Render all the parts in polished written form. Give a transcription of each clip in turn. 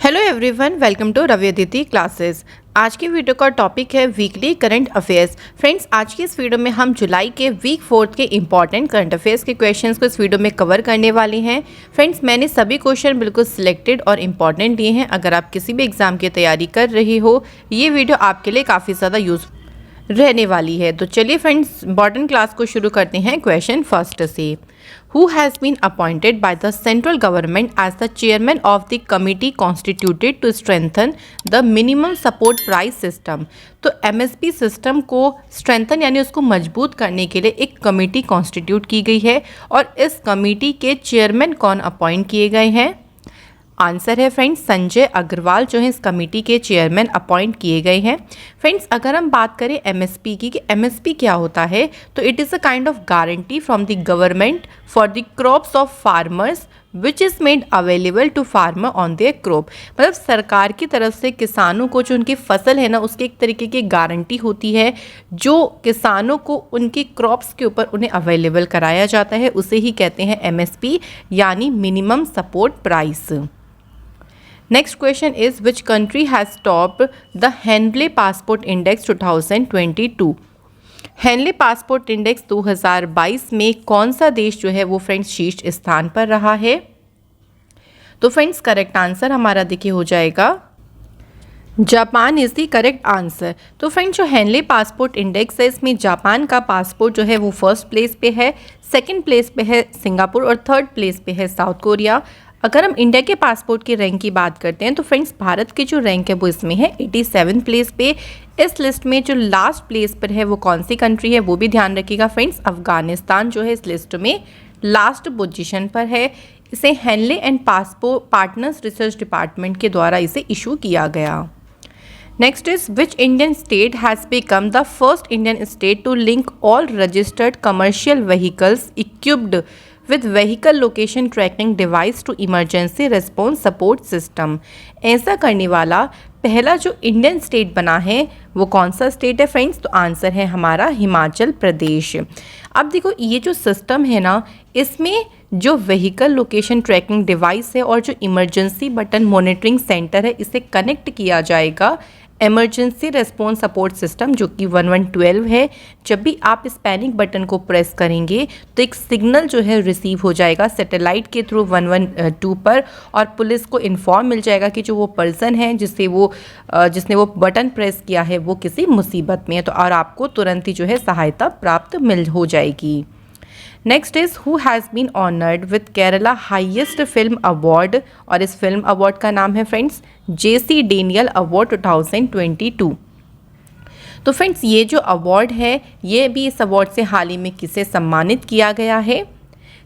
Hello everyone, welcome to Ravi Aditi classes. आज की video का टॉपिक है वीकली करंट अफेयर्स। फ्रेंड्स, आज की इस वीडियो में हम जुलाई के वीक 4 के इंपॉर्टेंट करंट अफेयर्स के क्वेश्चंस को इस वीडियो में कवर करने वाले हैं। फ्रेंड्स, मैंने सभी क्वेश्चन बिल्कुल सिलेक्टेड और इम्पॉर्टेंट दिए हैं। अगर आप किसी भी एग्जाम की तैयारी कर रही हो, ये वीडियो आपके लिए काफ़ी ज़्यादा यूजफुल रहने वाली है। तो चलिए फ्रेंड्स, इम्पॉर्टेंट क्लास को शुरू करते हैं क्वेश्चन फर्स्ट से। Who has been appointed by the central government as the chairman of the committee constituted to strengthen the minimum support price system? तो MSP सिस्टम को स्ट्रेंथन यानी उसको मजबूत करने के लिए एक कमेटी कॉन्स्टिट्यूट की गई है और इस कमेटी के चेयरमैन कौन अपॉइंट किए गए हैं? आंसर है फ्रेंड्स, संजय अग्रवाल जो है इस कमेटी के चेयरमैन अपॉइंट किए गए हैं। फ्रेंड्स, अगर हम बात करें एमएसपी की कि एमएसपी क्या होता है, तो it is a kind of guarantee from the government for the crops of farmers which is made available to farmer on their crop. मतलब सरकार की तरफ से किसानों को जो उनकी फसल है ना, उसकी एक तरीके की गारंटी होती है जो किसानों को उनकी क्रॉप्स के ऊपर उन्हें अवेलेबल कराया जाता है, उसे ही कहते हैं एमएसपी यानी minimum support price. Next question is, which country has topped the Henley Passport Index 2022? Henley passport index 2022 में कौन सा देश जो है वो फ्रेंड्स शीर्ष स्थान पर रहा है? तो फ्रेंड्स, करेक्ट आंसर हमारा देखिए हो जाएगा Japan is the correct answer. तो फ्रेंड्स, जो हेनले पासपोर्ट इंडेक्स है इसमें जापान का पासपोर्ट जो है वो फर्स्ट प्लेस पे है, सेकंड प्लेस पे है सिंगापुर और थर्ड प्लेस पे है साउथ कोरिया। अगर हम इंडिया के पासपोर्ट की रैंक की बात करते हैं तो फ्रेंड्स, भारत की जो रैंक है वो इसमें है 87 प्लेस पे। इस लिस्ट में जो लास्ट प्लेस पर है वो कौन सी कंट्री है वो भी ध्यान रखिएगा फ्रेंड्स, अफगानिस्तान जो है इस लिस्ट में लास्ट पोजीशन पर है। इसे Henley and passport partners research department के द्वारा इसे इशू किया गया। Next is, which Indian state has become the first Indian state to link all registered commercial vehicles equipped with vehicle location tracking device to emergency response support system? ऐसा करने वाला पहला जो इंडियन स्टेट बना है वो कौन सा स्टेट है फ्रेंड्स? तो आंसर है हमारा हिमाचल प्रदेश। अब देखो, ये जो सिस्टम है ना, इसमें जो व्हीकल लोकेशन ट्रैकिंग डिवाइस है और जो इमरजेंसी बटन मॉनिटरिंग सेंटर है, इसे कनेक्ट किया जाएगा इमरजेंसी रेस्पॉन्स सपोर्ट सिस्टम जो कि 1112 है। जब भी आप इस पैनिक बटन को प्रेस करेंगे तो एक सिग्नल जो है रिसीव हो जाएगा सैटेलाइट के थ्रू 112 पर और पुलिस को इन्फॉर्म मिल जाएगा कि जो वो पर्सन है जिसने वो बटन प्रेस किया है वो किसी मुसीबत में है, तो और आपको तुरंत ही जो है सहायता प्राप्त हो जाएगी। Next is, who has been honoured with Kerala highest film award, और इस फिल्म अवार्ड का नाम है फ्रेंड्स JC डेनियल अवार्ड 2022। तो फ्रेंड्स, ये जो अवार्ड है ये भी इस अवार्ड से हाल ही में किसे सम्मानित किया गया है?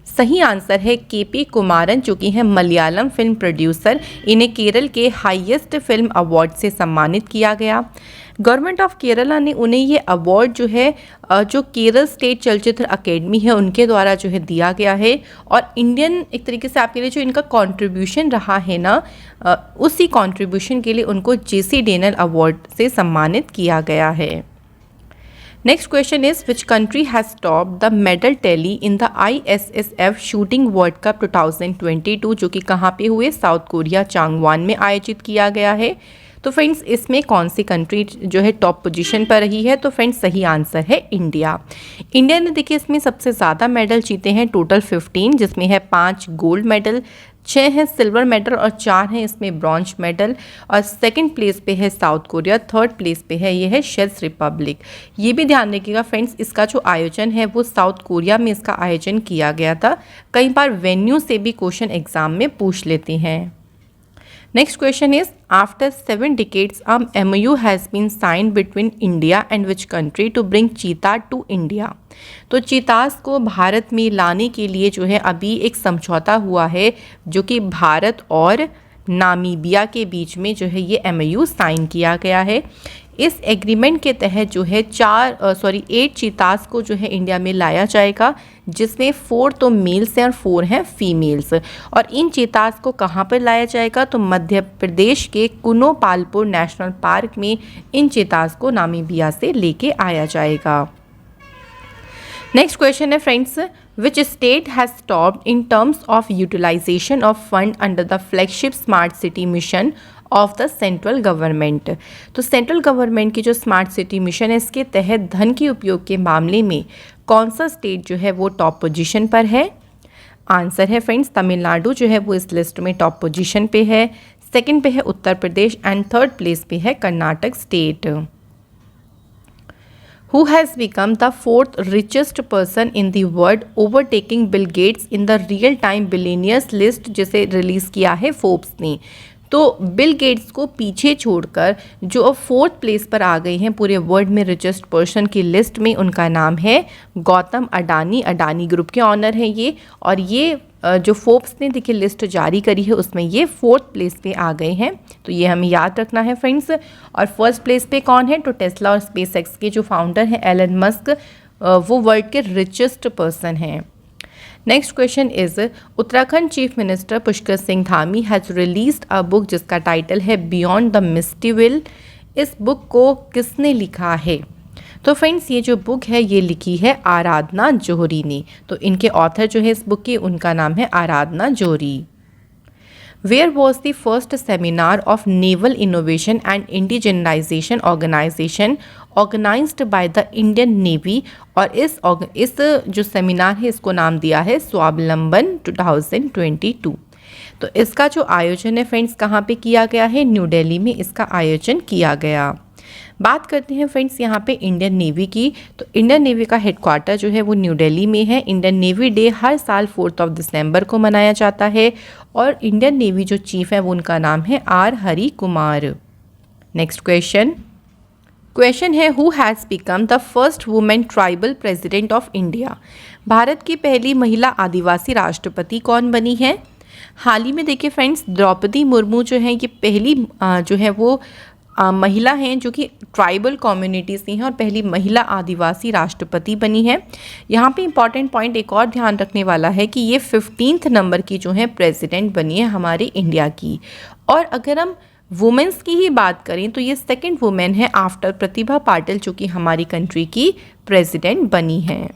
सही आंसर है KP कुमारन जो कि है मलयालम फिल्म प्रोड्यूसर। इन्हें केरल के हाईएस्ट फिल्म अवार्ड से सम्मानित किया गया। गवर्नमेंट ऑफ केरला ने उन्हें ये अवार्ड जो है जो केरल स्टेट चलचित्र अकेडमी है उनके द्वारा जो है दिया गया है, और इंडियन एक तरीके से आपके लिए जो इनका कंट्रीब्यूशन रहा है ना, उसी कंट्रीब्यूशन के लिए उनको JC डेनियल अवार्ड से सम्मानित किया गया है। Next question is, which country has top the medal tally in the ISSF shooting world cup 2022 जो कि कहाँ पे हुए? साउथ कोरिया चांगवान में आयोजित किया गया है। तो फ्रेंड्स, इसमें कौन सी कंट्री जो है टॉप पोजीशन पर रही है? तो फ्रेंड्स, सही आंसर है इंडिया। इंडिया ने देखिए इसमें सबसे ज़्यादा मेडल जीते हैं, टोटल 15, जिसमें है 5 गोल्ड मेडल, 6 हैं सिल्वर मेडल और 4 हैं इसमें ब्रॉन्ज मेडल। और सेकंड प्लेस पे है साउथ कोरिया, थर्ड प्लेस पे है ये है चेक रिपब्लिक। ये भी ध्यान रखिएगा फ्रेंड्स, इसका जो आयोजन है वो साउथ कोरिया में इसका आयोजन किया गया था। कई बार वेन्यू से भी क्वेश्चन एग्जाम में पूछ लेते हैं। Next question is, after 7 decades, MOU has been signed between India and which country to bring चीता to India? तो चीतास को भारत में लाने के लिए जो है अभी एक समझौता हुआ है जो कि भारत और नामीबिया के बीच में जो है ये MOU साइन किया गया है। इस एग्रीमेंट के तहत जो है 8 चीतास को जो है इंडिया में लाया जाएगा, जिसमें 4 तो मेल्स हैं और 4 हैं फीमेल्स। और इन चीतास को कहाँ पर लाया जाएगा? तो मध्य प्रदेश के कुनो पालपुर नेशनल पार्क में इन चीतास को नामीबिया से लेके आया जाएगा। नेक्स्ट क्वेश्चन है friends, which state has stopped in terms of utilisation of fund under the flagship smart city mission of the central government. तो सेंट्रल गवर्नमेंट की जो स्मार्ट सिटी मिशन है, इसके तहत धन के उपयोग के मामले में कौन सा स्टेट जो है वो टॉप पोजीशन पर है? आंसर है फ्रेंड्स तमिलनाडु जो है वो इस लिस्ट में टॉप पोजीशन पे है। सेकंड पे है Uttar Pradesh and third place पे है Karnataka state. Who has become the fourth richest person in the world, overtaking Bill Gates in the real-time billionaires list जिसे रिलीज़ किया है फोर्ब्स ने। तो बिल गेट्स को पीछे छोड़कर जो अब फोर्थ प्लेस पर आ गए हैं पूरे वर्ल्ड में रिचेस्ट पर्सन की लिस्ट में, उनका नाम है गौतम अडानी। अडानी ग्रुप के ऑनर हैं ये, और ये जो फोर्ब्स ने देखिए लिस्ट जारी करी है उसमें ये फोर्थ प्लेस पे आ गए हैं। तो ये हमें याद रखना है फ्रेंड्स। और फर्स्ट प्लेस पे कौन है? तो टेस्ला और स्पेस एक्स के जो फाउंडर हैं एलन मस्क, वो वर्ल्ड के रिचेस्ट पर्सन हैं। Next question is, Uttarakhand chief minister Pushkar Singh Dhami has released a book जिसका टाइटल है बियॉन्ड द मिस्टी विल। इस बुक को किसने लिखा है? तो फ्रेंड्स ये जो बुक है ये लिखी है आराधना जौहरी ने। तो इनके ऑथर जो है इस बुक के, उनका नाम है Aradhana Jauhari. Where was the first seminar of naval innovation and indigenisation organisation organised by the Indian Navy? और इस जो सेमिनार है इसको नाम दिया है स्वावलंबन 2022। तो इसका जो आयोजन है फ्रेंड्स कहाँ पे किया गया है? न्यू दिल्ली में इसका आयोजन किया गया। बात करते हैं फ्रेंड्स यहाँ पे इंडियन नेवी की। तो इंडियन नेवी का हेडक्वार्टर जो है वो न्यू दिल्ली में है। इंडियन नेवी डे हर साल 4 दिसंबर को मनाया जाता है, और इंडियन नेवी जो चीफ है वो उनका नाम है R Hari Kumar. Next question है, who has become the first women tribal president of India? Bharat की पहली महिला आदिवासी राष्ट्रपति कौन बनी है? हाल ही में देखिए फ्रेंड्स द्रौपदी मुर्मू जो है ये पहली जो है वो महिला हैं जो कि ट्राइबल कम्युनिटी से हैं और पहली महिला आदिवासी राष्ट्रपति बनी है। यहाँ पे इम्पॉर्टेंट पॉइंट एक और ध्यान रखने वाला है कि ये 15th नंबर की जो है प्रेसिडेंट बनी है हमारी इंडिया की। और अगर हम वुमेंस की ही बात करें तो ये सेकंड वुमेन है आफ्टर प्रतिभा पाटिल जो कि हमारी कंट्री की प्रेसिडेंट बनी है।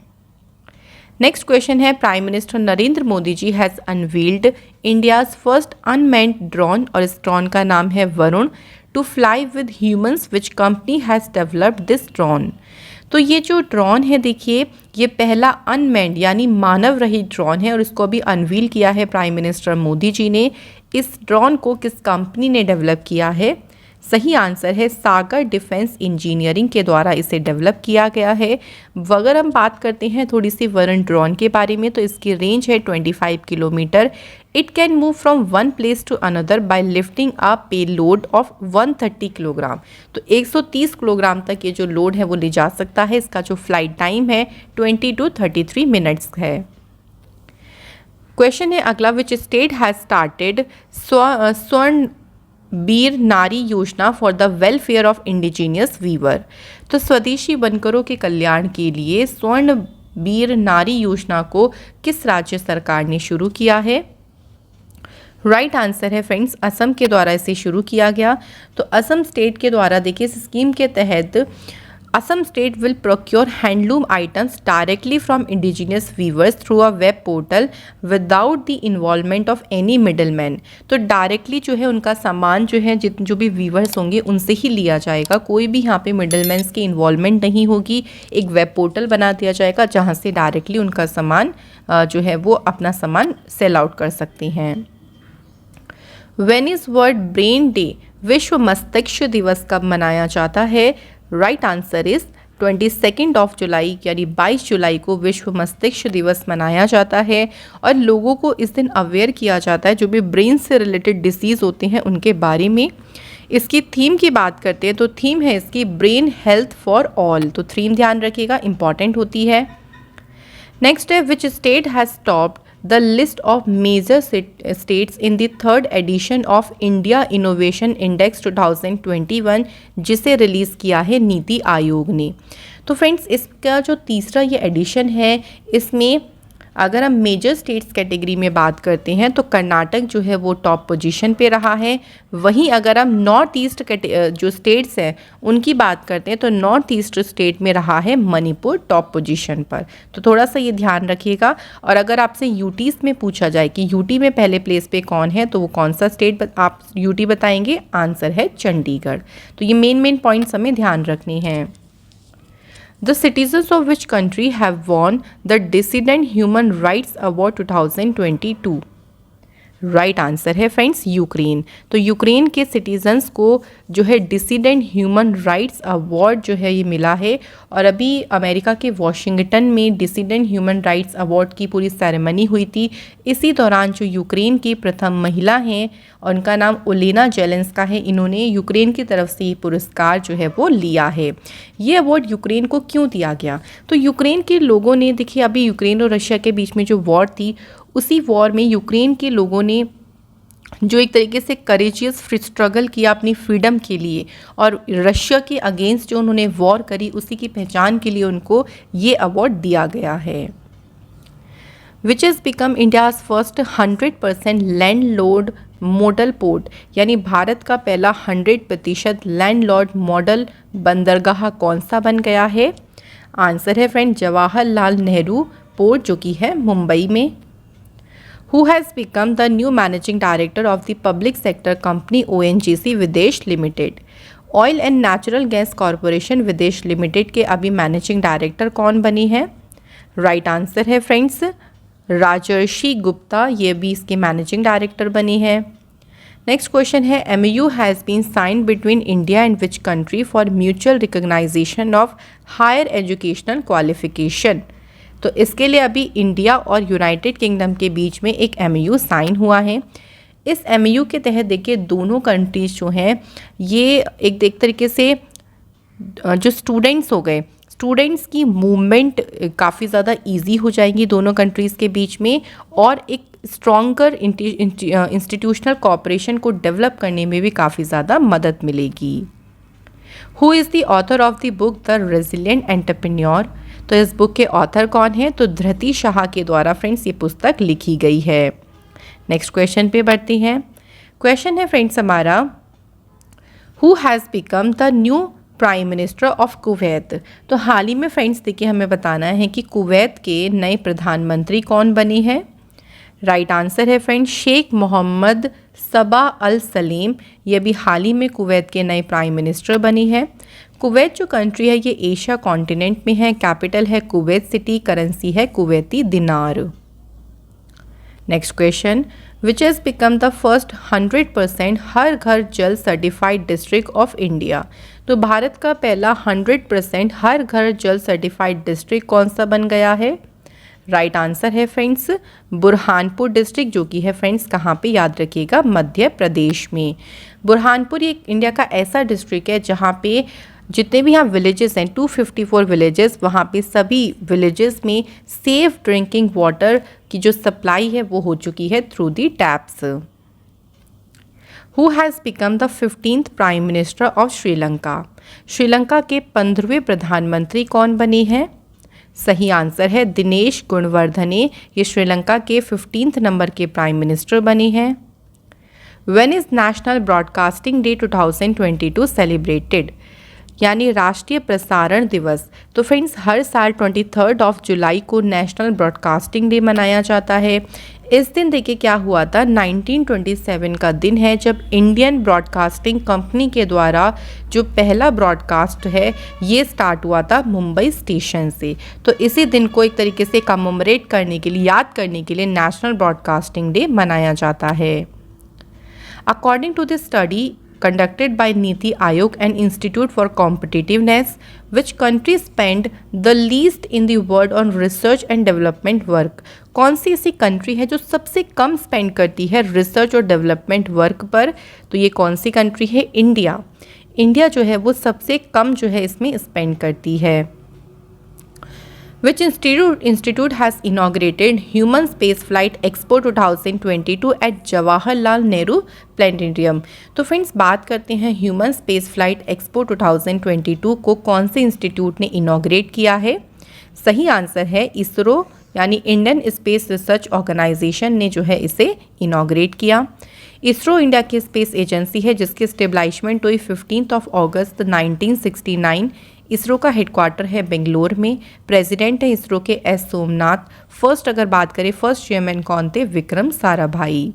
नेक्स्ट क्वेश्चन है, prime minister Narendra Modi ji has unveiled India's first unmanned drone, और इस ड्रोन का नाम है Varun, to fly with humans which company has developed this drone. तो ये जो ड्रोन है देखिए ये पहला अनमैन्ड यानी मानव रहित ड्रोन है, और इसको अभी अनवील किया है प्राइम मिनिस्टर मोदी जी ने। इस ड्रोन को किस कंपनी ने डेवलप किया है? सही आंसर है सागर डिफेंस इंजीनियरिंग के द्वारा इसे डेवलप किया गया है। अगर हम बात करते हैं थोड़ी सी वरुण ड्रोन के बारे में तो इसकी रेंज है 25 kilometre. It can move from one place to another by lifting a payload of 130 kilogram. तो 130 किलोग्राम तक ये जो लोड है वो ले जा सकता है। इसका जो फ्लाइट टाइम है 20 to 33 मिनट्स है। क्वेश्चन है अगला, विच स्टेट हैज़ स्टार्टेड स्वर्ण Bir Nari Yojana for the welfare of indigenous weaver? तो स्वदेशी बनकरों के कल्याण के लिए स्वर्ण बीर नारी योजना को किस राज्य सरकार ने शुरू किया है? राइट आंसर है फ्रेंड्स असम के द्वारा इसे शुरू किया गया। तो असम स्टेट के द्वारा देखिए इस स्कीम के तहत Assam state will procure handloom items directly from indigenous weavers through a web portal without the involvement of any middleman. तो डायरेक्टली जो है उनका सामान जो है जो भी वीवर्स होंगे उनसे ही लिया जाएगा, कोई भी यहाँ पे मिडलमैन्स की इन्वॉल्वमेंट नहीं होगी। एक वेब पोर्टल बना दिया जाएगा जहाँ से डायरेक्टली उनका सामान जो है वो अपना सामान सेल आउट कर सकते हैं। When is world brain day? विश्व मस्तिष्क दिवस कब मनाया जाता है? राइट आंसर इज 22 जुलाई यानी 22 जुलाई को विश्व मस्तिष्क दिवस मनाया जाता है और लोगों को इस दिन अवेयर किया जाता है जो भी ब्रेन से रिलेटेड डिसीज़ होते हैं उनके बारे में। इसकी थीम की बात करते हैं तो थीम है इसकी ब्रेन हेल्थ फॉर ऑल। तो थीम ध्यान रखिएगा इंपॉर्टेंट होती है। नेक्स्ट है, which state has topped the list of major states in the third edition of India innovation index 2021 जिसे रिलीज़ किया है नीति आयोग ने। तो फ्रेंड्स इसका जो तीसरा ये एडिशन है इसमें अगर हम मेजर स्टेट्स कैटेगरी में बात करते हैं तो कर्नाटक जो है वो टॉप पोजीशन पे रहा है। वहीं अगर हम नॉर्थ ईस्ट जो स्टेट्स हैं उनकी बात करते हैं तो नॉर्थ ईस्ट स्टेट में रहा है मणिपुर टॉप पोजीशन पर। तो थोड़ा सा ये ध्यान रखिएगा। और अगर आपसे यूटीज़ में पूछा जाए कि यूटी में पहले प्लेस पे कौन है तो वो कौन सा स्टेट आप यूटी बताएंगे, आंसर है चंडीगढ़। तो ये मेन पॉइंट्स हमें ध्यान रखने हैं। The citizens of which country have won the Dissident Human Rights Award 2022? Right answer है फ्रेंड्स यूक्रेन। तो यूक्रेन के सिटीजन्स को जो है डिसिडेंट ह्यूमन राइट्स अवार्ड जो है ये मिला है। और अभी अमेरिका के वॉशिंगटन में डिसिडेंट ह्यूमन राइट्स अवार्ड की पूरी सेरेमनी हुई थी। इसी दौरान जो यूक्रेन की प्रथम महिला हैं और उनका नाम ओलेना जेलेंस्का है, इन्होंने यूक्रेन की तरफ से ये पुरस्कार जो है वो लिया है। ये अवार्ड यूक्रेन को क्यों दिया गया? तो यूक्रेन के लोगों ने, देखिए अभी यूक्रेन और रशिया के बीच में जो वॉर थी, उसी वॉर में यूक्रेन के लोगों ने जो एक तरीके से करेजियस स्ट्रगल किया अपनी फ्रीडम के लिए और रशिया के अगेंस्ट जो उन्होंने वॉर करी, उसी की पहचान के लिए उनको ये अवार्ड दिया गया है। Which is become India's first 100% landlord model port, यानी भारत का पहला 100% लैंडलॉर्ड मॉडल बंदरगाह कौन सा बन गया है? आंसर है फ्रेंड जवाहरलाल नेहरू पोर्ट, जो कि है मुंबई में। Who has become the new managing director of the public sector company ONGC Videsh limited? Oil and natural gas corporation Videsh limited के अभी मैनेजिंग डायरेक्टर कौन बनी है? राइट आंसर है फ्रेंड्स राजर्षि गुप्ता, ये भी इसके मैनेजिंग डायरेक्टर बनी है। नेक्स्ट क्वेश्चन है MOU has been signed between India and which country for mutual recognisation of higher educational qualification? तो इसके लिए अभी इंडिया और यूनाइटेड किंगडम के बीच में एक MOU साइन हुआ है। इस MOU के तहत देखिए दोनों कंट्रीज़ जो हैं ये एक तरीके से जो स्टूडेंट्स हो गए, स्टूडेंट्स की मूवमेंट काफ़ी ज़्यादा इजी हो जाएंगी दोनों कंट्रीज़ के बीच में, और एक स्ट्रॉन्गर इंस्टीट्यूशनल कोऑपरेशन को डेवलप करने में भी काफ़ी ज़्यादा मदद मिलेगी। Who is the author of the book the resilient entrepreneur? तो इस बुक के ऑथर कौन है? तो धृति शाह के द्वारा फ्रेंड्स ये पुस्तक लिखी गई है। नेक्स्ट क्वेश्चन पे बढ़ती हैं। क्वेश्चन है फ्रेंड्स हमारा, who has become the new prime minister of Kuwait? तो हाल ही में फ्रेंड्स देखिए हमें बताना है कि कुवैत के नए प्रधानमंत्री कौन बनी है? राइट आंसर है फ्रेंड्स शेख मोहम्मद सबा अल सलीम, ये भी हाल ही में कुवैत के नए प्राइम मिनिस्टर बनी है। कुवैत जो कंट्री है ये एशिया कॉन्टिनेंट में है। कैपिटल है कुवैत सिटी, करेंसी है कुवैती दिनार। Next question, which has become the first 100% हर घर जल सर्टिफाइड डिस्ट्रिक्ट ऑफ इंडिया? तो भारत का पहला 100% हर घर जल सर्टिफाइड डिस्ट्रिक्ट कौन सा बन गया है? राइट आंसर है फ्रेंड्स बुरहानपुर डिस्ट्रिक्ट, जो कि है फ्रेंड्स कहाँ पे? याद रखिएगा मध्य प्रदेश में। बुरहानपुर एक इंडिया का ऐसा डिस्ट्रिक्ट है जहाँ पे जितने भी यहाँ विलेजेस हैं 254 विलेजेस, वहाँ पे सभी विलेजेस में सेफ ड्रिंकिंग वाटर की जो सप्लाई है वो हो चुकी है through the taps. Who has become the 15th prime minister of Sri Lanka? Sri Lanka के 15वें प्रधानमंत्री कौन बने हैं? सही आंसर है दिनेश गुणवर्धने, ये श्रीलंका के 15th नंबर के प्राइम मिनिस्टर बने हैं। When is national broadcasting day 2022 celebrated? यानी राष्ट्रीय प्रसारण दिवस। तो फ्रेंड्स हर साल 23 जुलाई को नेशनल ब्रॉडकास्टिंग डे मनाया जाता है। इस दिन देखिए क्या हुआ था, 1927 का दिन है जब इंडियन ब्रॉडकास्टिंग कंपनी के द्वारा जो पहला ब्रॉडकास्ट है ये स्टार्ट हुआ था मुंबई स्टेशन से। तो इसी दिन को एक तरीके से कमेमोरेट करने के लिए, याद करने के लिए नेशनल ब्रॉडकास्टिंग डे मनाया जाता है। According to this study conducted by Niti Aayog and Institute for Competitiveness, which country spend the least in the world on research and development work? कौन सी ऐसी कंट्री है जो सबसे कम स्पेंड करती है रिसर्च और डेवलपमेंट वर्क पर? तो ये कौन सी कंट्री है? इंडिया। इंडिया जो है वो सबसे कम जो है इसमें स्पेंड करती है। Which institute has inaugurated Human Spaceflight Expo 2022 at Jawaharlal Nehru planetarium? तो फ्रेंड्स बात करते हैं ह्यूमन स्पेस फ्लाइट एक्सपो 2022 को कौन से इंस्टीट्यूट ने इनाग्रेट किया है? सही आंसर है इसरो, यानी इंडियन स्पेस रिसर्च ऑर्गेनाइजेशन ने जो है इसे इनॉग्रेट किया। इसरो इंडिया की स्पेस एजेंसी है जिसकी स्टेब्लिशमेंट हुई 15 अगस्त 1969। इसरो का हेडक्वार्टर है बेंगलोर में। प्रेसिडेंट है इसरो के एस सोमनाथ। फर्स्ट अगर बात करें फर्स्ट चेयरमैन कौन थे, Vikram Sarabhai.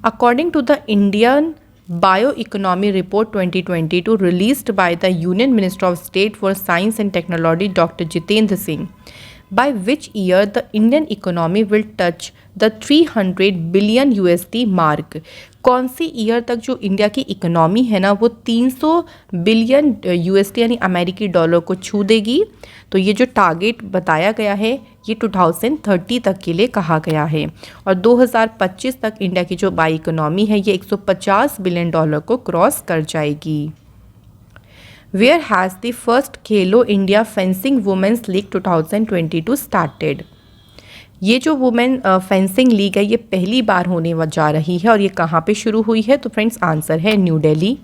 According to the Indian bioeconomy report 2022 released by the Union Minister of State for Science and Technology Dr. Jitendra Singh, by which year the Indian economy will touch the 300 billion USD mark। कौन सी year तक जो India की economy है ना वो 300 billion USD यानी अमेरिकी dollar को छू देगी। तो ये जो टारगेट बताया गया है ये 2030 तक के लिए कहा गया है और 2025 तक इंडिया की जो बाई इकोनॉमी है ये 150 बिलियन डॉलर को क्रॉस कर जाएगी। Where has the first Khelo India fencing women's league 2022 started. ये जो वुमेन फेंसिंग लीग है ये पहली बार होने जा रही है और ये कहाँ पे शुरू हुई है, तो फ्रेंड्स आंसर है new Delhi.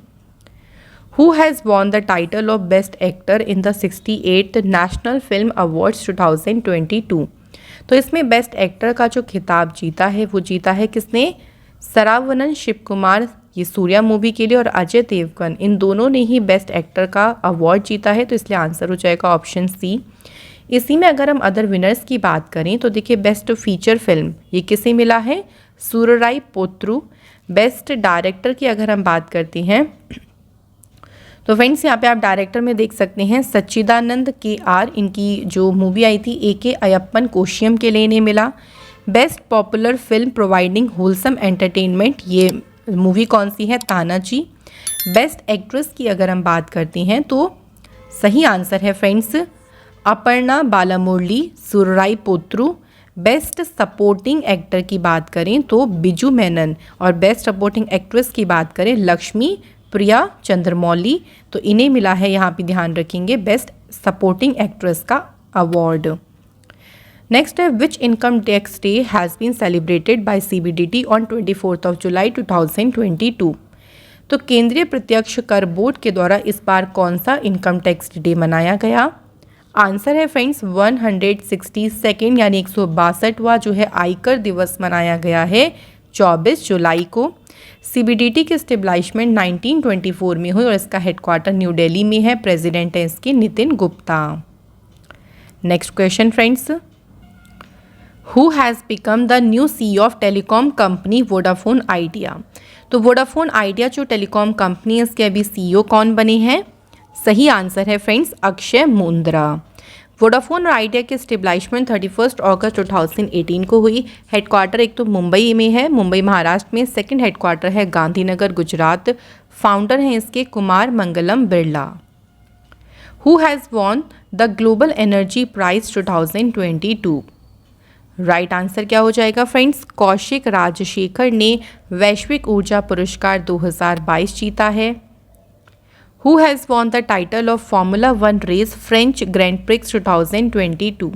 Who has won the title of best actor in the 68th national film awards 2022। तो इसमें बेस्ट एक्टर का जो खिताब जीता है वो जीता है किसने, सरावनन शिव कुमार, ये सूर्या मूवी के लिए, और अजय देवगन, इन दोनों ने ही बेस्ट एक्टर का अवार्ड जीता है। तो इसलिए आंसर हो जाएगा ऑप्शन सी। इसी में अगर हम अदर विनर्स की बात करें तो देखिए बेस्ट फीचर फिल्म ये किसे मिला है, सूरराई पोत्रु। बेस्ट डायरेक्टर की अगर हम बात करते हैं तो फ्रेंड्स यहाँ पे आप डायरेक्टर में देख सकते हैं सच्चिदानंद KR, इनकी जो मूवी आई थी AK अयप्पन कोशियम के लिए इन्हें मिला। Best popular film providing wholesome entertainment, ये मूवी कौन सी है, तानाजी। बेस्ट एक्ट्रेस की अगर हम बात करते हैं तो सही आंसर है friends Aparna Balamurali, Soorarai Pottru. Best supporting actor की बात करें तो बिजू मेनन, और बेस्ट सपोर्टिंग एक्ट्रेस की बात करें लक्ष्मी प्रिया चंद्रमौली। तो इन्हें मिला है, यहाँ पे ध्यान रखेंगे, बेस्ट सपोर्टिंग एक्ट्रेस का अवार्ड। नेक्स्ट है which income tax day has been celebrated by CBDT on 24 July 2022। तो केंद्रीय प्रत्यक्ष कर बोर्ड के द्वारा इस बार कौन सा इनकम टैक्स डे मनाया गया। आंसर है फ्रेंड्स 162 यानी 162वां जो है आयकर दिवस मनाया गया है 24 जुलाई को। CBDT की स्टेब्लिशमेंट 1924 में हुई और इसका हेडक्वार्टर न्यू दिल्ली में है। प्रेसिडेंट है इसके Nitin Gupta. Next question friends, who has become the new CEO of telecom company Vodafone idea. तो वोडाफोन आइडिया जो टेलीकॉम कंपनी है इसके अभी CEO कौन बने हैं, सही आंसर है फ्रेंड्स अक्षय मुंद्रा। वोडाफोन और आइडिया की स्टेब्लिशमेंट 31 अगस्त 2018 को हुई। हेडक्वार्टर एक तो मुंबई में है, मुंबई महाराष्ट्र में। सेकंड हेडक्वार्टर है गांधीनगर गुजरात। फाउंडर हैं इसके Kumar Mangalam Birla. Who has won the global energy prize 2022। Right answer क्या हो जाएगा फ्रेंड्स, कौशिक राजशेखर ने वैश्विक ऊर्जा पुरस्कार 2022 जीता है। Who has won the title of formula 1 race French grand prix 2022।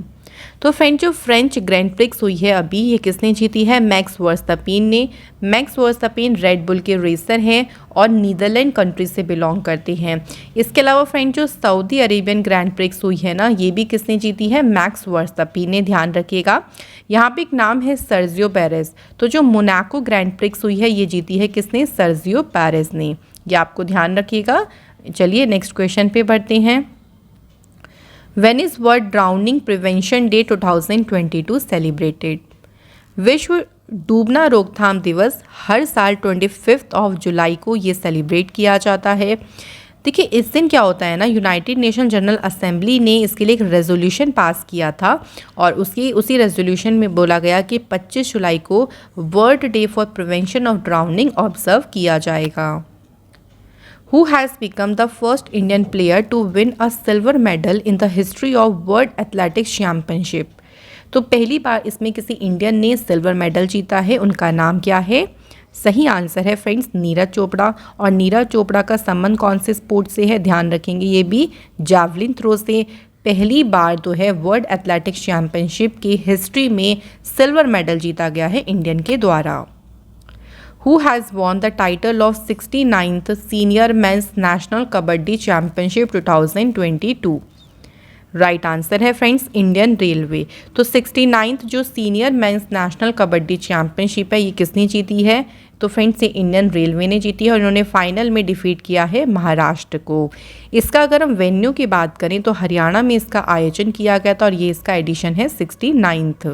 तो फ्रेंच जो फ्रेंच ग्रैंड प्रिक्स हुई है अभी ये किसने जीती है, मैक्स वर्स्टैपिन ने। मैक्स वर्स्टैपिन रेड बुल के रेसर हैं और नीदरलैंड कंट्री से बिलोंग करते हैं। इसके अलावा फ्रेंड जो सऊदी अरेबियन ग्रैंड प्रिक्स हुई है ना ये भी किसने जीती है, मैक्स वर्स्टैपिन ने। ध्यान रखिएगा यहाँ पे एक नाम है सर्जियो पेरेस। तो जो मोनाको ग्रैंड प्रिक्स हुई है ये जीती है किसने, सर्जियो पेरेस ने। ये आपको ध्यान रखिएगा। चलिए नेक्स्ट क्वेश्चन पे बढ़ते हैं। When is world drowning prevention day 2022 celebrated. विश्व डूबना रोकथाम दिवस हर साल 25 जुलाई को ये सेलिब्रेट किया जाता है। देखिए इस दिन क्या होता है ना, यूनाइटेड नेशन जनरल असेंबली ने इसके लिए एक रेजोल्यूशन पास किया था और उसी रेजोल्यूशन में बोला गया कि 25 जुलाई को world day for prevention of drowning observe किया जाएगा। Who has become the first Indian player to win a silver medal in the history of World Athletics Championship। तो पहली बार इसमें किसी इंडियन ने सिल्वर मेडल जीता है, उनका नाम क्या है, सही आंसर है फ्रेंड्स नीरज चोपड़ा। और नीरज चोपड़ा का संबंध कौन से स्पोर्ट से है, ध्यान रखेंगे ये भी जैवलिन थ्रो से। पहली बार तो है वर्ल्ड एथलेटिक्स चैम्पियनशिप की हिस्ट्री में सिल्वर मेडल जीता गया है इंडियन के द्वारा। Who has won the title of 69th Senior Men's National Kabaddi Championship 2022? Right answer है फ्रेंड्स इंडियन रेलवे। तो 69th जो senior mains national kabaddi championship है ये किसने जीती है? तो फ्रेंड्स ये इंडियन रेलवे ने जीती है और इन्होंने फाइनल में डिफीट किया है महाराष्ट्र को। इसका अगर हम वेन्यू की बात करें तो हरियाणा में इसका आयोजन किया गया था और ये इसका एडिशन है 69th।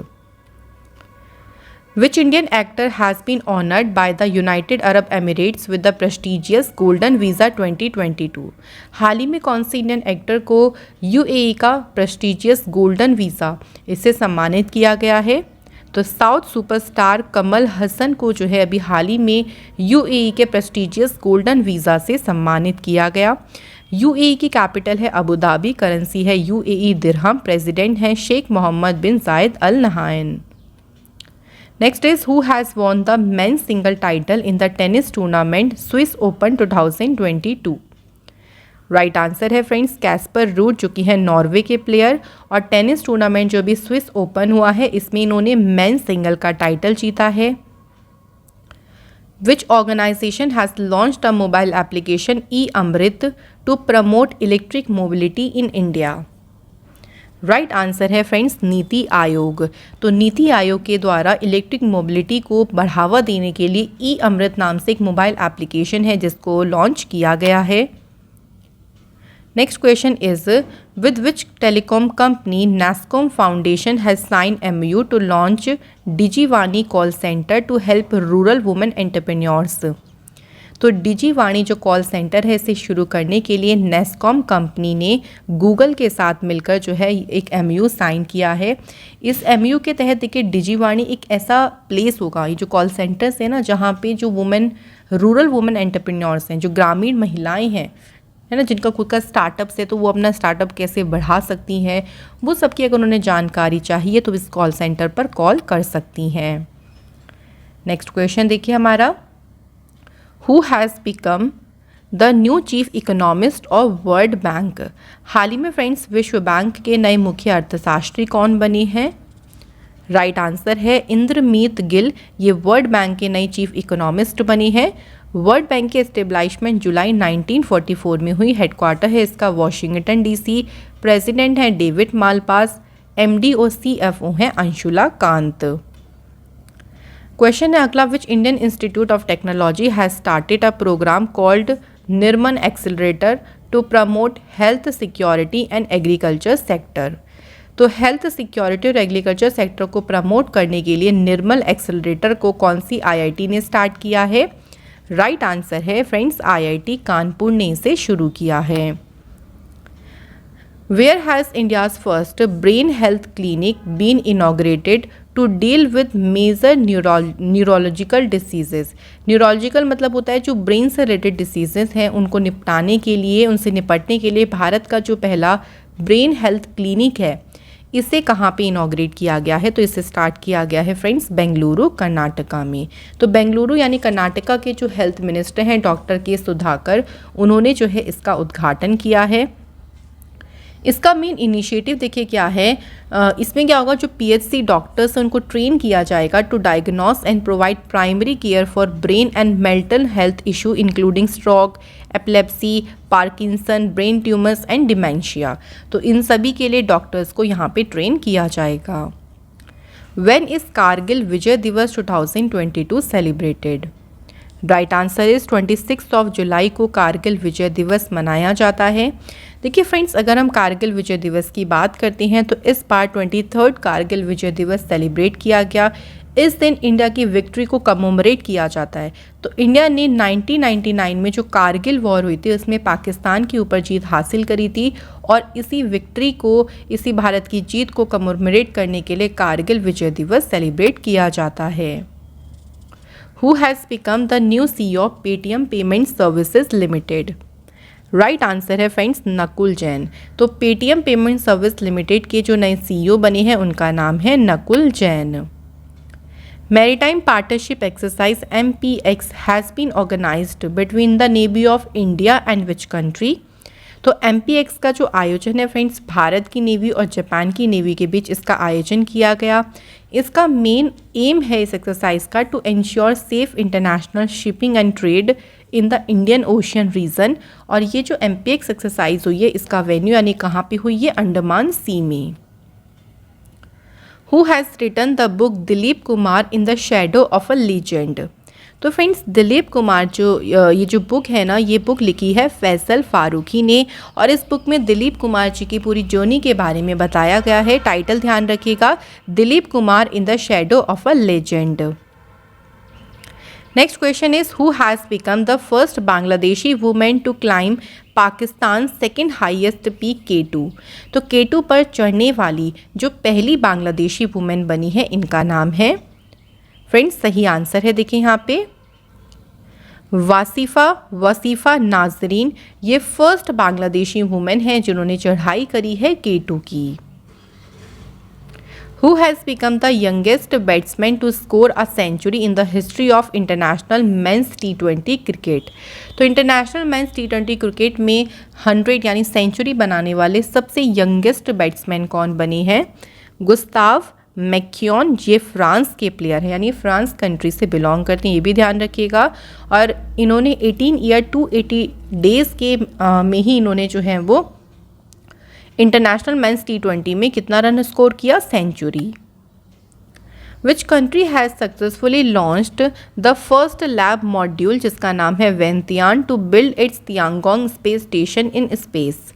Which Indian actor has been honored by the United Arab Emirates with the prestigious Golden Visa 2022? हाल ही में कौन से इंडियन एक्टर को यूएई का प्रेस्टिजियस गोल्डन वीज़ा इससे सम्मानित किया गया है? तो साउथ सुपरस्टार कमल हसन को जो है अभी हाल ही में यूएई के प्रेस्टिजियस गोल्डन वीज़ा से सम्मानित किया गया। यूएई की कैपिटल है अबू धाबी, करेंसी है यूएई दिरहम, प्रेसिडेंट हैं शेख मोहम्मद बिन जायद अल नहायन। Next is who has won the men's single title in the tennis tournament Swiss Open 2022? Right answer है फ्रेंड्स कैस्पर रूड जो कि है नॉर्वे के प्लेयर और टेनिस टूर्नामेंट जो भी स्विस ओपन हुआ है इसमें इन्होंने मेंस सिंगल का टाइटल जीता है। Which organization has launched a mobile application e-Amrit to promote electric mobility in India? Right answer है फ्रेंड्स नीति आयोग। तो नीति आयोग के द्वारा इलेक्ट्रिक मोबिलिटी को बढ़ावा देने के लिए ई अमृत नाम से एक मोबाइल एप्लीकेशन है जिसको लॉन्च किया गया है। Next question is with which telecom company NASSCOM foundation has sign MOU to launch DigiVaani call centre to help rural women entrepreneurs? तो डिजीवाणी जो कॉल सेंटर है इसे शुरू करने के लिए नेस्कॉम कंपनी ने गूगल के साथ मिलकर जो है एक एमओयू साइन किया है। इस एमओयू के तहत देखिए डिजीवाणी एक ऐसा प्लेस होगा, ये जो कॉल सेंटर्स है ना जहाँ पे जो रूरल वुमेन एंटरप्रेन्योर्स हैं, जो ग्रामीण महिलाएं हैं है ना, जिनका खुद का स्टार्टअप्स है तो वो अपना स्टार्टअप कैसे बढ़ा सकती हैं वो सबकी अगर उन्हें जानकारी चाहिए तो इस कॉल सेंटर पर कॉल कर सकती हैं। नेक्स्ट क्वेश्चन देखिए हमारा, Who has become the new chief economist of World Bank? हाल ही में फ्रेंड्स विश्व बैंक के नए मुख्य अर्थशास्त्री कौन बने हैं? राइट आंसर है इंद्रमीत गिल, ये वर्ल्ड बैंक के नए चीफ इकोनॉमिस्ट बने हैं। वर्ल्ड बैंक के एस्टेब्लिशमेंट जुलाई 1944 में हुई, हेडक्वार्टर है इसका वॉशिंगटन डीसी, प्रेसिडेंट हैं डेविड मालपास, एमडी और सीएफओ हैं अंशुला कांत। क्वेश्चन है अगला, which Indian institute of technology has started a programme called Nirman accelerator to promote health security and agriculture sector? तो हेल्थ सिक्योरिटी और एग्रीकल्चर सेक्टर को प्रमोट करने के लिए निर्मल एक्सेलरेटर को कौन सी आईआईटी ने स्टार्ट किया है? राइट आंसर है फ्रेंड्स आईआईटी कानपुर ने इसे शुरू किया है। Where has India's first brain health clinic been inaugurated to deal with major neurological diseases? Neurological मतलब होता है जो ब्रेन से रिलेटेड डिसीजेस हैं उनको निपटाने के लिए, उनसे निपटने के लिए भारत का जो पहला ब्रेन हेल्थ क्लिनिक है इसे कहाँ पे इनॉग्रेट किया गया है? तो इसे स्टार्ट किया गया है फ्रेंड्स बेंगलुरु कर्नाटका में। तो बेंगलुरु यानी कर्नाटका के जो हेल्थ मिनिस्टर हैं डॉक्टर के सुधाकर, उन्होंने जो है इसका उद्घाटन किया है। इसका मेन इनिशिएटिव देखिए क्या है, इसमें क्या होगा, जो पीएचसी डॉक्टर्स हैं उनको ट्रेन किया जाएगा to diagnose and provide primary care for brain and mental health issue including stroke, epilepsy, Parkinson, brain tumours and dementia. तो इन सभी के लिए डॉक्टर्स को यहाँ पे ट्रेन किया जाएगा। व्हेन इज कारगिल विजय दिवस 2022 सेलिब्रेटेड? राइट आंसर इज 26 जुलाई को कारगिल विजय दिवस मनाया जाता है। देखिए फ्रेंड्स, अगर हम कारगिल विजय दिवस की बात करते हैं तो इस बार 23rd कारगिल विजय दिवस सेलिब्रेट किया गया। इस दिन इंडिया की विक्ट्री को कमोमरेट किया जाता है। तो इंडिया ने 1999 में जो कारगिल वॉर हुई थी उसमें पाकिस्तान के ऊपर जीत हासिल करी थी और इसी विक्ट्री को, इसी भारत की जीत को कमोमरेट करने के लिए कारगिल विजय दिवस सेलिब्रेट किया जाता है। Who has become the new CEO of Paytm Payment Services Limited? Right answer है फ्रेंड्स नकुल जैन। तो पेटीएम पेमेंट सर्विस लिमिटेड के जो नए सीईओ बने हैं उनका नाम है Nakul Jain. Maritime partnership exercise MPX has been organised between the navy of India and which country? तो MPX का जो आयोजन है फ्रेंड्स भारत की नेवी और जापान की नेवी के बीच इसका आयोजन किया गया। इसका मेन एम है इस एक्सरसाइज का to ensure safe international shipping and trade in the Indian ocean region. और ये जो MPX एक्सरसाइज हुई है इसका वेन्यू यानी कहाँ पे हुई है, अंडमान सी में। Who has written the book Dilip Kumar in the shadow of a legend. तो फ्रेंड्स दिलीप कुमार जो ये जो बुक है ना, ये बुक लिखी है फैसल फारूकी ने, और इस बुक में दिलीप कुमार जी की पूरी जर्नी के बारे में बताया गया है। टाइटल ध्यान रखिएगा, Dilip Kumar in the shadow of a legend. Next question is who has become the first Bangladeshi women to climb Pakistan second highest peak K2। तो K2 पर चढ़ने वाली जो पहली बांग्लादेशी वुमेन बनी है इनका नाम है, फ्रेंड्स सही आंसर है देखिए यहाँ पे वसीफ़ा नाजरीन। ये फर्स्ट बांग्लादेशी वुमेन है जिन्होंने चढ़ाई करी है K2 की। Who has become the youngest batsman to score a century in the history of international men's T20 cricket. तो इंटरनेशनल मेंस T20 क्रिकेट में 100 यानी सेंचुरी बनाने वाले सबसे यंगेस्ट बैट्समैन कौन बने हैं, गुस्ताव मैक्यून। ये फ्रांस के प्लेयर हैं यानी फ्रांस कंट्री से बिलोंग करते हैं, ये भी ध्यान रखिएगा। और इन्होंने 18 ईयर 280 डेज़ के में ही इन्होंने जो है वो इंटरनेशनल मेंस T20 में कितना रन स्कोर किया, century. Which country has successfully launched the first lab module जिसका नाम है Wentian to build its Tiangong space station in space.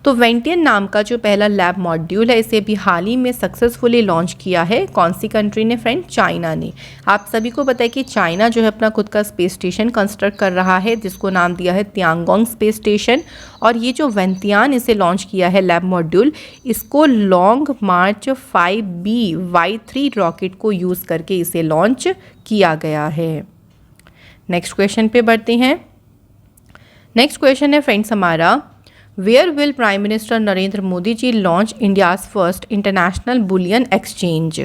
तो वेंटियन नाम का जो पहला लैब मॉड्यूल है इसे भी हाल ही में सक्सेसफुली लॉन्च किया है। कौन सी कंट्री ने फ्रेंड, चाइना ने। आप सभी को पता है कि चाइना जो है अपना खुद का स्पेस स्टेशन कंस्ट्रक्ट कर रहा है जिसको नाम दिया है तियांगोंग स्पेस स्टेशन। और ये जो वेंतियान इसे लॉन्च किया है लैब मॉड्यूल, इसको लॉन्ग मार्च 5B/3 रॉकेट को यूज़ करके इसे लॉन्च किया गया है। नेक्स्ट क्वेश्चन पे बढ़ते हैं। नेक्स्ट क्वेश्चन है फ्रेंड्स हमारा, where will prime minister Narendra Modi ji launch India's first international bullion exchange.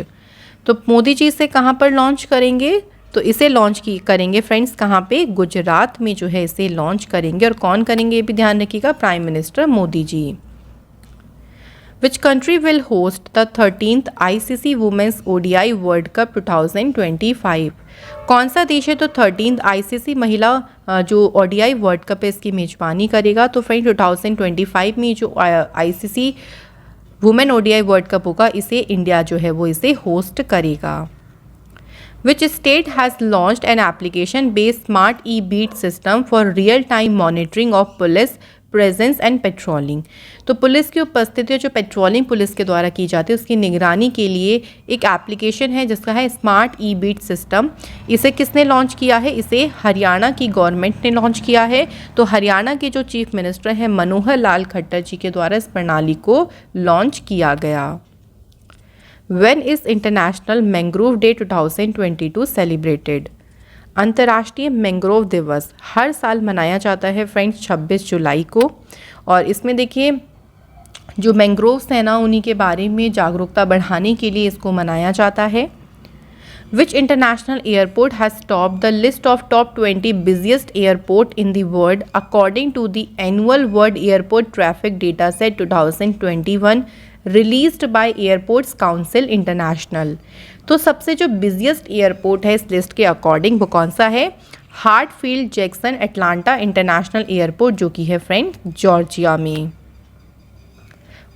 तो मोदी जी इसे कहाँ पर लॉन्च करेंगे, तो इसे लॉन्च करेंगे फ्रेंड्स कहाँ पे, गुजरात में जो है इसे लॉन्च करेंगे। और कौन करेंगे ये भी ध्यान रखिएगा, prime minister Modi ji. Which country will host the 13th ICC women's ODI world cup 2025। कौन सा देश है तो 13th ICC महिला जो ODI वर्ल्ड कप है इसकी मेजबानी करेगा। तो फ्रेंड 2025 में जो ICC women ODI world cup होगा इसे इंडिया जो है वो इसे होस्ट करेगा। Which state has launched an application-based smart e-beat system for real-time monitoring of police presence and patrolling. तो पुलिस की उपस्थिति जो पेट्रोलिंग पुलिस के द्वारा की जाती है उसकी निगरानी के लिए एक एप्लीकेशन है जिसका है स्मार्ट ई-बीट सिस्टम। इसे किसने लॉन्च किया है, इसे हरियाणा की गवर्नमेंट ने लॉन्च किया है। तो हरियाणा के जो चीफ मिनिस्टर हैं मनोहर लाल खट्टर जी के द्वारा इस प्रणाली को लॉन्च किया गया। When is international mangrove day 2022 celebrated. अंतर्राष्ट्रीय मैंग्रोव दिवस हर साल मनाया जाता है फ्रेंड्स 26 जुलाई को। और इसमें देखिए जो मैंग्रोव्स हैं ना उन्हीं के बारे में जागरूकता बढ़ाने के लिए इसको मनाया जाता है। Which international airport has top the list of top 20 busiest airport in the world according to the annual world airport traffic data set 2021 released by airports council international. तो सबसे जो बिजिएस्ट एयरपोर्ट है इस लिस्ट के according वो कौन सा है, हार्टफील्ड जैक्सन एटलांटा इंटरनेशनल एयरपोर्ट जो कि है फ्रेंड जॉर्जिया में।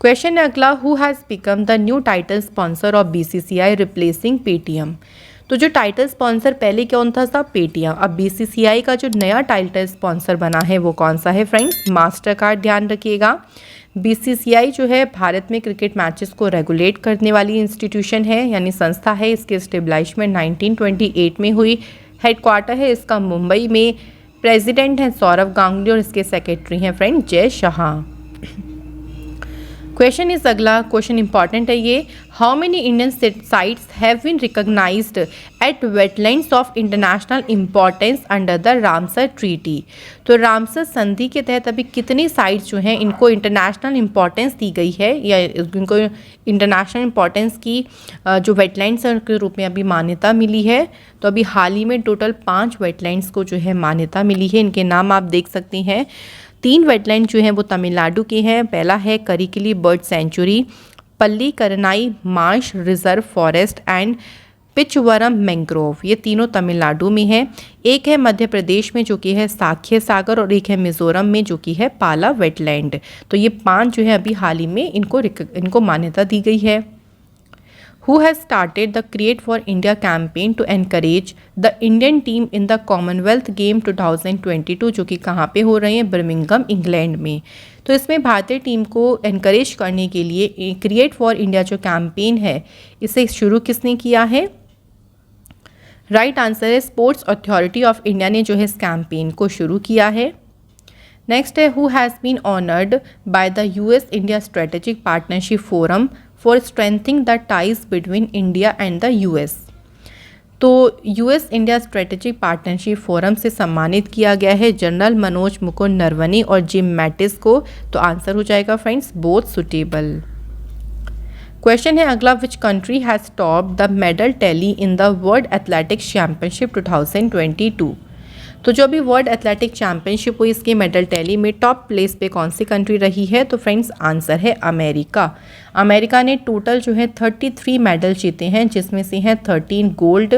क्वेश्चन है अगला, who has become the new title sponsor of BCCI replacing Paytm. तो जो टाइटल स्पॉन्सर पहले कौन था पेटीएम, अब BCCI का जो नया टाइटल स्पॉन्सर बना है वो कौन सा है फ्रेंड्स, मास्टर कार्ड। ध्यान रखिएगा BCCI जो है भारत में क्रिकेट मैचेस को रेगुलेट करने वाली इंस्टीट्यूशन है यानी संस्था है। इसकी स्टेब्लिशमेंट 1928 में हुई। हेडक्वार्टर है इसका मुंबई में। प्रेसिडेंट हैं सौरव गांगुली और इसके सेक्रेटरी हैं फ्रेंड जय शाह। क्वेश्चन इस अगला क्वेश्चन इंपॉर्टेंट है ये, how many Indian sites have been recognised at wetlands of international importance under the Ramsar treaty. तो रामसर संधि के तहत अभी कितनी साइट्स जो हैं इनको इंटरनेशनल इंपॉर्टेंस दी गई है या इनको इंटरनेशनल इंपॉर्टेंस की जो वेटलैंड्स के रूप में अभी मान्यता मिली है। तो अभी हाल ही में टोटल 5 वेटलैंड्स को जो है मान्यता मिली है। इनके नाम आप देख सकते हैं। 3 वेटलैंड जो हैं वो तमिलनाडु के हैं। पहला है करिकली बर्ड सेंचुरी, पल्ली करनाई Marsh reserve forest and Pichavaram mangrove, ये तीनों तमिलनाडु में है। एक है मध्य प्रदेश में जो कि है साख्य सागर, और एक है मिजोरम में जो कि है पाला वेटलैंड। तो ये 5 जो है अभी हाल ही में इनको मान्यता दी गई है। Who has started the Create for India campaign to encourage the Indian team in the Commonwealth Game 2022, जो कि कहाँ पे हो रहे हैं, बर्मिंघम इंग्लैंड में। तो इसमें भारतीय टीम को एनकरेज करने के लिए क्रिएट फॉर इंडिया जो कैंपेन है इसे शुरू किसने किया है? राइट आंसर है स्पोर्ट्स अथॉरिटी ऑफ इंडिया ने जो है इस कैंपेन को शुरू किया है। नेक्स्ट है who has been honoured by the US India strategic partnership forum for strengthening the ties between India and the US. तो US India strategic partnership forum से सम्मानित किया गया है जनरल मनोज मुकुंद नरवणे और जिम मैटिस को। तो आंसर हो जाएगा फ्रेंड्स बोथ सुटेबल। क्वेश्चन है अगला, विच country has top the medal tally in the world athletics championship 2022। तो जो भी वर्ल्ड एथलेटिक चैम्पियनशिप हुई इसके मेडल टैली में टॉप प्लेस पे कौन सी कंट्री रही है? तो फ्रेंड्स आंसर है अमेरिका। अमेरिका ने टोटल जो है 33 मेडल जीते हैं, जिसमें से हैं 13 गोल्ड,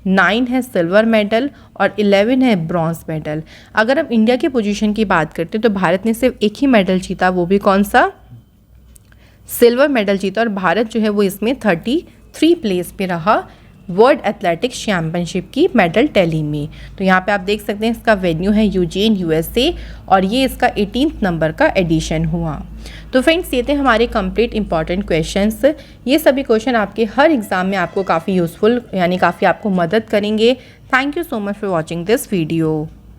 9 है सिल्वर मेडल और 11 है ब्रॉन्ज मेडल। अगर हम इंडिया की पोजीशन की बात करते हैं तो भारत ने सिर्फ एक ही मेडल जीता, वो भी कौन सा? सिल्वर मेडल जीता, और भारत जो है वो इसमें 33 प्लेस पे रहा वर्ल्ड एथलेटिक्स चैम्पियनशिप की मेडल टैली में। तो यहाँ पे आप देख सकते हैं इसका वेन्यू है यूजेन यूएसए, और ये इसका 18th नंबर का एडिशन हुआ। तो फ्रेंड्स ये थे हमारे कंप्लीट इंपॉर्टेंट क्वेश्चंस। ये सभी क्वेश्चन आपके हर एग्ज़ाम में आपको काफ़ी यूज़फुल यानी काफ़ी आपको मदद करेंगे। Thank you so much for watching this video.